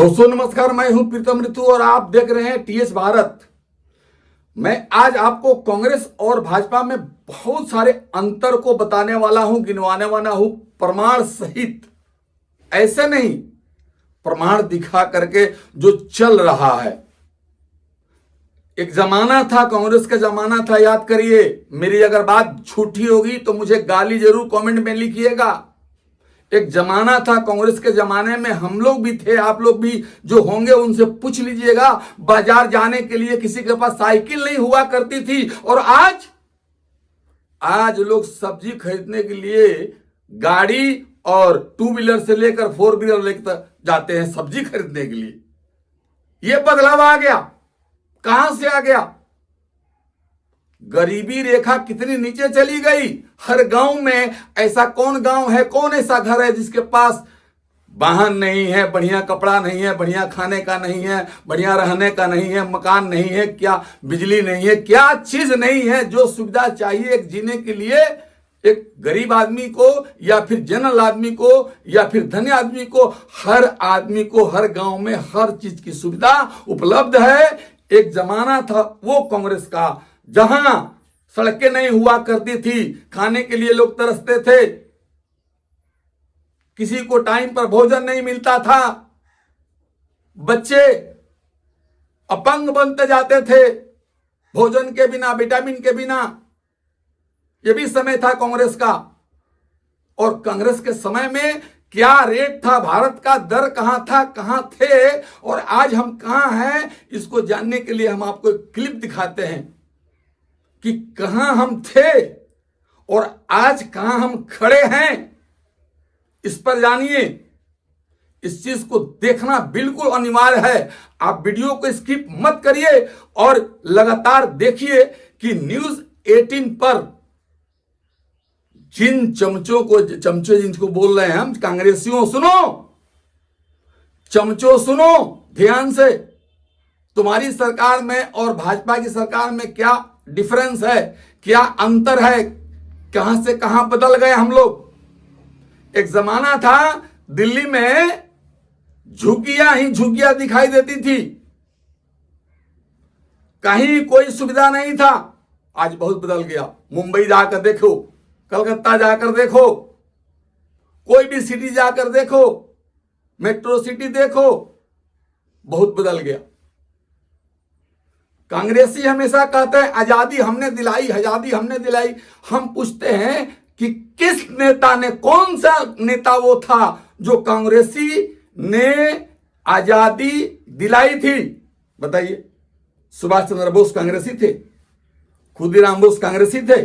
दोस्तों नमस्कार, मैं हूं प्रीतम ऋतु और आप देख रहे हैं टीएस भारत। मैं आज आपको कांग्रेस और भाजपा में बहुत सारे अंतर को बताने वाला हूं, गिनवाने वाला हूं प्रमाण सहित। ऐसे नहीं, प्रमाण दिखा करके जो चल रहा है। एक जमाना था, कांग्रेस का जमाना था, याद करिए। मेरी अगर बात झूठी होगी तो मुझे गाली जरूर कमेंट में लिखिएगा। एक जमाना था, कांग्रेस के जमाने में हम लोग भी थे, आप लोग भी जो होंगे उनसे पूछ लीजिएगा। बाजार जाने के लिए किसी के पास साइकिल नहीं हुआ करती थी, और आज लोग सब्जी खरीदने के लिए गाड़ी और टू व्हीलर से लेकर फोर व्हीलर लेकर जाते हैं सब्जी खरीदने के लिए। यह बदलाव आ गया। कहां से आ गया? गरीबी रेखा कितनी नीचे चली गई। हर गांव में ऐसा कौन गांव है, कौन ऐसा घर है जिसके पास वाहन नहीं है, बढ़िया कपड़ा नहीं है, बढ़िया खाने का नहीं है, बढ़िया रहने का नहीं है, मकान नहीं है, क्या बिजली नहीं है, क्या चीज नहीं है जो सुविधा चाहिए एक जीने के लिए। एक गरीब आदमी को या फिर जनरल आदमी को या फिर धनी आदमी को, हर आदमी को हर गांव में हर चीज की सुविधा उपलब्ध है। एक जमाना था वो कांग्रेस का, जहां सड़कें नहीं हुआ करती थी, खाने के लिए लोग तरसते थे, किसी को टाइम पर भोजन नहीं मिलता था, बच्चे अपंग बनते जाते थे भोजन के बिना, विटामिन के बिना। यह भी समय था कांग्रेस का। और कांग्रेस के समय में क्या रेट था, भारत का दर कहां था, कहां थे, और आज हम कहां हैं, इसको जानने के लिए हम आपको एक क्लिप दिखाते हैं कि कहां हम थे और आज कहां हम खड़े हैं। इस पर जानिए। इस चीज को देखना बिल्कुल अनिवार्य है। आप वीडियो को स्किप मत करिए और लगातार देखिए कि न्यूज 18 पर जिन चमचे जिनको बोल रहे हैं हम, कांग्रेसियों सुनो, चमचों सुनो ध्यान से। तुम्हारी सरकार में और भाजपा की सरकार में क्या डिफरेंस है, क्या अंतर है, कहां से कहां बदल गए हम लोग। एक जमाना था दिल्ली में झुग्गियां ही झुग्गियां दिखाई देती थी, कहीं कोई सुविधा नहीं था। आज बहुत बदल गया। मुंबई जाकर देखो, कलकत्ता जाकर देखो, कोई भी सिटी जाकर देखो, मेट्रो सिटी देखो, बहुत बदल गया। कांग्रेसी हमेशा कहते हैं आजादी हमने दिलाई, आजादी हमने दिलाई। हम पूछते हैं कि किस नेता ने, कौन सा नेता वो था जो कांग्रेसी ने आजादी दिलाई थी? बताइए। सुभाष चंद्र बोस कांग्रेसी थे, खुदीराम बोस कांग्रेसी थे,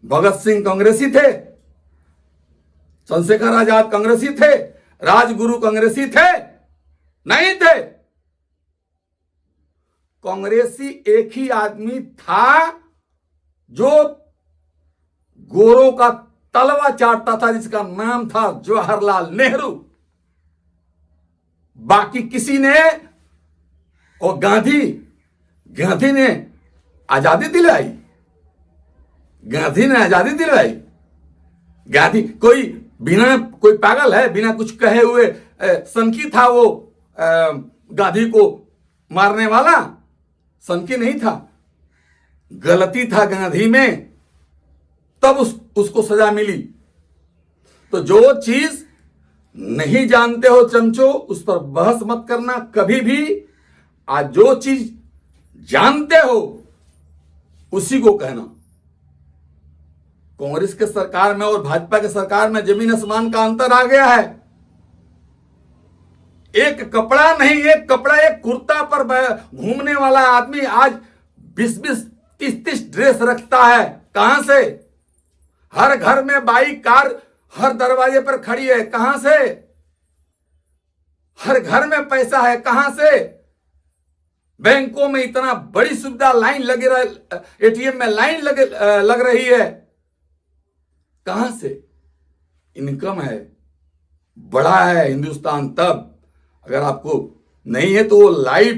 भगत सिंह कांग्रेसी थे, चंद्रशेखर आजाद कांग्रेसी थे, राजगुरु कांग्रेसी थे? नहीं थे। कांग्रेसी एक ही आदमी था जो गोरों का तलवा चाटता था, जिसका नाम था जवाहरलाल नेहरू। बाकी किसी ने, और गांधी ने आजादी दिलाई, गांधी ने आजादी दिलाई। गांधी कोई पागल है, बिना कुछ कहे हुए सनकी था वो गांधी को मारने वाला? सनकी नहीं था, गलती था गांधी में, तब उसको सजा मिली। तो जो चीज नहीं जानते हो चमचो, उस पर बहस मत करना कभी भी। आज जो चीज जानते हो उसी को कहना। कांग्रेस के सरकार में और भाजपा के सरकार में जमीन आसमान का अंतर आ गया है। एक कपड़ा नहीं, एक कुर्ता पर घूमने वाला आदमी आज 20-20, 30-30 ड्रेस रखता है। कहां से? हर घर में बाइक, कार हर दरवाजे पर खड़ी है। कहां से? हर घर में पैसा है। कहां से? बैंकों में इतना बड़ी सुविधा, लाइन लगे रहे, एटीएम में लाइन लग रही है। कहां से? इनकम है, बड़ा है हिंदुस्तान। तब अगर आपको नहीं है तो वो लाइव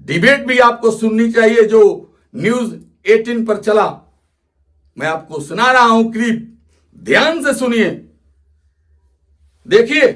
डिबेट भी आपको सुननी चाहिए जो न्यूज 18 पर चला। मैं आपको सुना रहा हूं क्लिप, ध्यान से सुनिए। देखिए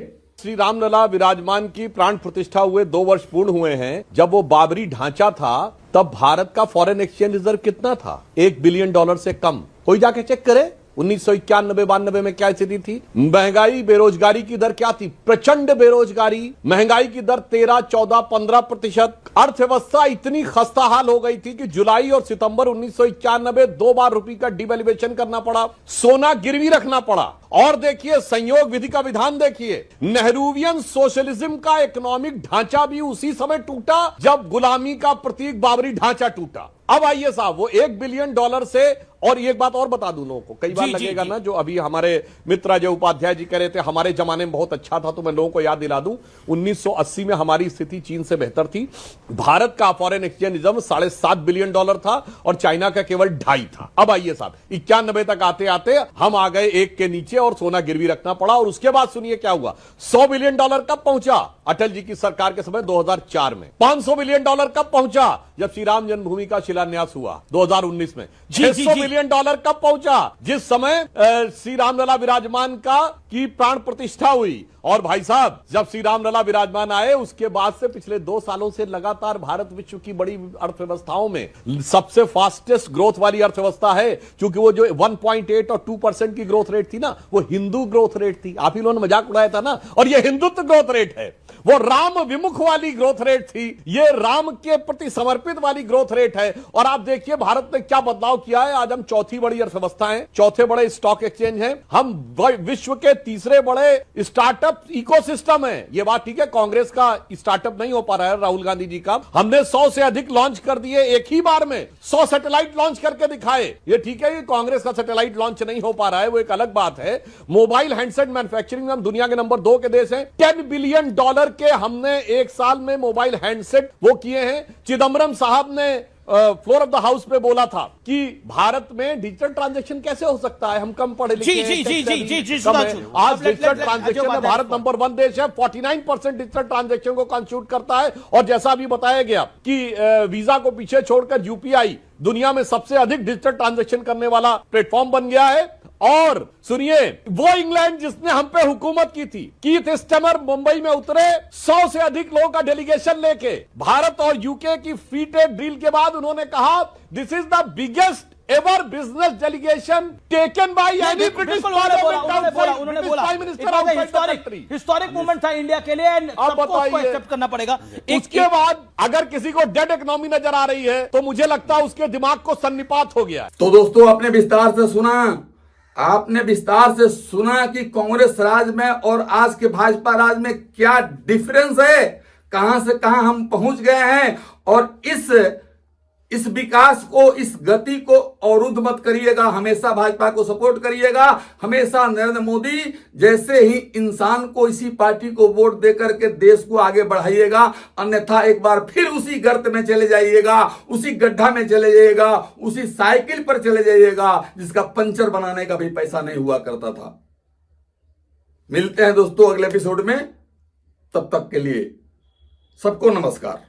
श्री रामलला विराजमान की प्राण प्रतिष्ठा हुए 2 वर्ष पूर्ण हुए हैं। जब वो बाबरी ढांचा था तब भारत का फॉरेन एक्सचेंज रिजर्व कितना था? $1 बिलियन से कम। कोई जाके चेक करे 1991-92 में क्या स्थिति थी। महंगाई बेरोजगारी की दर क्या थी? प्रचंड बेरोजगारी, महंगाई की दर 13, 14, 15%। अर्थव्यवस्था इतनी खस्ताहाल हो गई थी कि जुलाई और सितंबर 1991 2 बार रुपये का डिवैल्यूएशन करना पड़ा, सोना गिरवी रखना पड़ा। और देखिए संयोग विधि का विधान देखिए, नेहरूवियन सोशलिज्म का इकोनॉमिक ढांचा भी उसी समय टूटा जब गुलामी का प्रतीक बाबरी ढांचा टूटा। अब आइए साहब, वो $1 बिलियन से, और एक बात और बता दूं लोगों को, कई बार लगेगा ना, जो अभी हमारे मित्र अजय उपाध्याय जी कह रहे थे हमारे जमाने में बहुत अच्छा था, तो मैं लोगों को याद दिला दूं 1980 में हमारी स्थिति चीन से बेहतर थी। भारत का फॉरेन एक्सचेंज रिजर्व $7.5 बिलियन था और चाइना का केवल 2.5 था। अब आइए साहब, 91 तक आते आते हम आ गए 1 के नीचे और सोना गिरवी रखना पड़ा। और उसके बाद सुनिए क्या हुआ, $100 बिलियन कब पहुंचा? अटल जी की सरकार के समय 2004 में। $500 बिलियन कब पहुंचा? जब श्री राम जन्मभूमि का शिलान्यास हुआ 2019 में। $600 बिलियन कब पहुंचा? जिस समय श्री रामलला विराजमान की प्राण प्रतिष्ठा हुई। और भाई साहब, जब श्री रामलला विराजमान आए उसके बाद से पिछले 2 सालों से लगातार भारत विश्व की बड़ी अर्थव्यवस्थाओं में सबसे फास्टेस्ट ग्रोथ वाली अर्थव्यवस्था है, क्योंकि वो जो 1.8 और 2% की ग्रोथ रेट थी ना, वो हिंदू ग्रोथ रेट थी। आप ही लोगों ने मजाक उड़ाया था ना, और ये हिंदुत्व ग्रोथ रेट है, वो राम विमुख वाली ग्रोथ रेट थी, ये राम के प्रति समर्पित वाली ग्रोथ रेट है। और आप देखिए भारत ने क्या बदलाव किया है। आज हम चौथी बड़ी अर्थव्यवस्था है, चौथे बड़े स्टॉक एक्सचेंज हैं, हम विश्व के तीसरे बड़े स्टार्टअप इकोसिस्टम है। ये बात ठीक है, कांग्रेस का स्टार्टअप नहीं हो पा रहा है, राहुल गांधी जी का। हमने 100 से अधिक लॉन्च कर दिए एक ही बार में, 100 सैटेलाइट लॉन्च करके दिखाए। ये ठीक है, ये कांग्रेस का सैटेलाइट लॉन्च नहीं हो पा रहा है, वो एक अलग बात है। मोबाइल हैंडसेट मैन्युफैक्चरिंग में हम दुनिया के नंबर 2 के देश हैं। $10 बिलियन के हमने एक साल में मोबाइल हैंडसेट वो किए हैं। चिदम्बरम साहब ने फ्लोर ऑफ द हाउस पे बोला था कि भारत में डिजिटल ट्रांजैक्शन कैसे हो सकता है, हम कम पढ़े लिखे हैं। आज डिजिटल ट्रांजैक्शन में भारत नंबर 1 देश है, 49% डिजिटल ट्रांजैक्शन को कंस्टिट्यूट करता है। और जैसा अभी बताया गया कि वीजा को पीछे छोड़कर यूपीआई दुनिया में सबसे अधिक डिजिटल ट्रांजैक्शन करने वाला प्लेटफॉर्म बन गया है। और सुनिए, वो इंग्लैंड जिसने हम पे हुकूमत की थी, कीथ स्टमर मुंबई में उतरे 100 से अधिक लोगों का डेलीगेशन लेके। भारत और यूके की फ्री ट्रेड डील के बाद उन्होंने कहा this is the biggest ever business delegation taken by any British historic movement था इंडिया के लिए। अब बताइए, एक्सेप्ट करना पड़ेगा। उसके बाद अगर किसी को डेड इकोनॉमी नजर आ रही है तो मुझे लगता है उसके दिमाग को सन्निपात हो गया। तो दोस्तों, आपने विस्तार से सुना, आपने विस्तार से सुना कि कांग्रेस राज में और आज के भाजपा राज में क्या डिफरेंस है, कहां से कहां हम पहुंच गए हैं। और इस विकास को, इस गति को अवरुद्ध मत करिएगा, हमेशा भाजपा को सपोर्ट करिएगा, हमेशा नरेंद्र मोदी जैसे ही इंसान को, इसी पार्टी को वोट देकर के देश को आगे बढ़ाइएगा। अन्यथा एक बार फिर उसी गर्त में चले जाइएगा, उसी गड्ढा में चले जाइएगा, उसी साइकिल पर चले जाइएगा जिसका पंचर बनाने का भी पैसा नहीं हुआ करता था। मिलते हैं दोस्तों अगले एपिसोड में, तब तक के लिए सबको नमस्कार।